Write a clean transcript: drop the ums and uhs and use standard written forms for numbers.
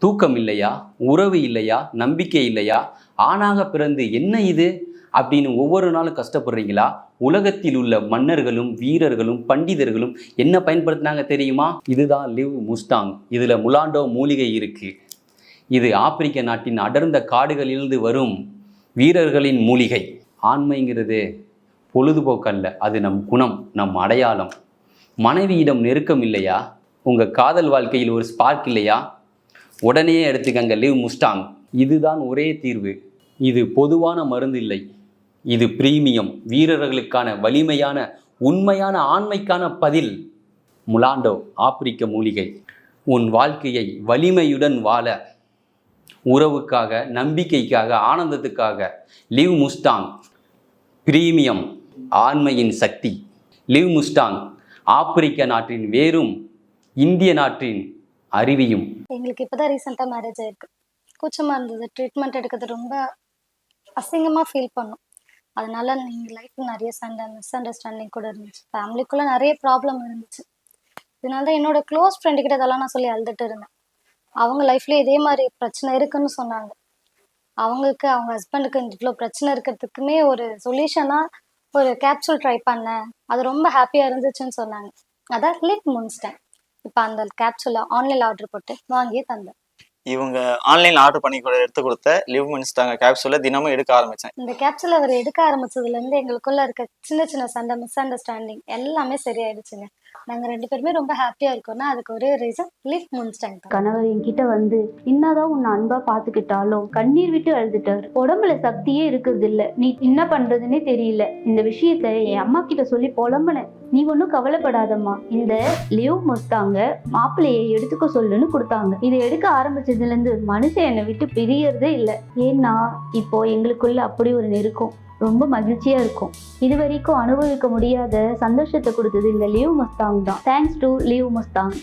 தூக்கம் இல்லையா, உறவு இல்லையா, நம்பிக்கை இல்லையா, ஆணாக பிறந்து என்ன இது அப்படின்னு ஒவ்வொரு நாளும் கஷ்டப்படுறீங்களா? உலகத்தில் உள்ள மன்னர்களும் வீரர்களும் பண்டிதர்களும் என்ன பயன்படுத்தினாங்க தெரியுமா? இதுதான் லிவ் முஸ்டாங். இதுல முலாண்டோ மூலிகை இருக்கு. இது ஆப்பிரிக்க நாட்டின் அடர்ந்த காடுகளிலிருந்து வரும் வீரர்களின் மூலிகை. ஆண்மைங்கிறது பொழுதுபோக்கல்ல, அது நம் குணம், நம் அடையாளம். மனைவியிடம் நெருக்கம் இல்லையா, உங்க காதல் வாழ்க்கையில் ஒரு ஸ்பார்க் இல்லையா, உடனே எடுத்துக்கங்க லிவ் முஸ்டாங். இதுதான் ஒரே தீர்வு. இது பொதுவான மருந்து இல்லை, இது பிரீமியம், வீரர்களுக்கான வலிமையான உண்மையான ஆண்மைக்கான பதில். முலாண்டோ ஆப்பிரிக்க மூலிகை. உன் வாழ்க்கையை வலிமையுடன் வாழ, உறவுக்காக, நம்பிக்கைக்காக, ஆனந்தத்துக்காக லிவ் முஸ்டாங். பிரீமியம், ஆண்மையின் சக்தி. லிவ் முஸ்டாங் ஆப்பிரிக்க நாட்டின் வேரும் இந்திய நாட்டின் அறிவியும். எங்களுக்கு இப்போதான் ரீசெண்டாக மேரேஜ் ஆயிருக்கு. கூச்சமாக இருந்தது, ட்ரீட்மெண்ட் எடுக்கிறது ரொம்ப அசிங்கமாக ஃபீல் பண்ணோம். அதனால எங்கள் லைஃப்பில் நிறைய சண்டை, மிஸ் அண்டர்ஸ்டாண்டிங் கூட இருந்துச்சு. ஃபேமிலிக்குள்ளே நிறைய ப்ராப்ளம் இருந்துச்சு. இதனால தான் என்னோட க்ளோஸ் ஃப்ரெண்டுக்கிட்ட இதெல்லாம் நான் சொல்லி அழுதுட்டு இருந்தேன். அவங்க லைஃப்லேயே இதே மாதிரி பிரச்சனை இருக்குன்னு சொன்னாங்க. அவங்களுக்கு அவங்க ஹஸ்பண்டுக்கு இவ்வளோ பிரச்சனை இருக்கிறதுக்குமே ஒரு சொல்யூஷனாக ஒரு கேப்சூல் ட்ரை பண்ணேன். அது ரொம்ப ஹாப்பியாக இருந்துச்சுன்னு சொன்னாங்க. அதான் லிவ் முஸ்டாங். இப்போ அந்த கேப்சூலை ஆன்லைனில் ஆர்டர் போட்டு வாங்கியே தந்தேன். இவங்க ஆன்லைன்ல ஆர்டர் பண்ணி எடுத்து கொடுத்த லிவ் முஸ்டாங் கேப்சூலை தினமும் எடுக்க ஆரம்பிச்சேன். இந்த கேப்சூல் அவர் எடுக்க ஆரம்பிச்சதுலேருந்து எங்களுக்குள்ள இருக்க சின்ன சின்ன சண்டை, மிஸ் அண்டர்ஸ்டாண்டிங் எல்லாமே சரியாயிடுச்சுங்க. நாங்கள் 2 பேருமே ரொம்ப ஹாப்பியாக இருக்கோம்னா அதுக்கு ஒரே ரீசன் லிவ் முஸ்டாங் தான். கணவர் என்கிட்ட வந்து என்னதான் உன்னை அன்பா பாத்துக்கிட்டாலும் கண்ணீர் விட்டு அழுதுட்டாரு. உடம்புல சக்தியே இருக்கிறது இல்ல, நீ என்ன பண்றதுன்னே தெரியல. இந்த விஷயத்த என் அம்மா கிட்ட சொல்லி புலம்புனேன். நீ ஒன்னும் கவலைப்படாதம்மா, இந்த லிவ் முஸ்டாங்க மாப்பிள்ளையை எடுத்துக்க சொல்லுன்னு கொடுத்தாங்க. இதை எடுக்க ஆரம்பிச்சதுல இருந்து மனுஷன் என்னை விட்டு பிரியறதே இல்லை. ஏன்னா இப்போ எங்களுக்குள்ள அப்படி ஒரு நெருக்கம், ரொம்ப மகிழ்ச்சியா இருக்கும். இது வரைக்கும் அனுபவிக்க முடியாத சந்தோஷத்தை கொடுத்தது இந்த லிவ் முஸ்டாங் தான். Thanks to live Mustang.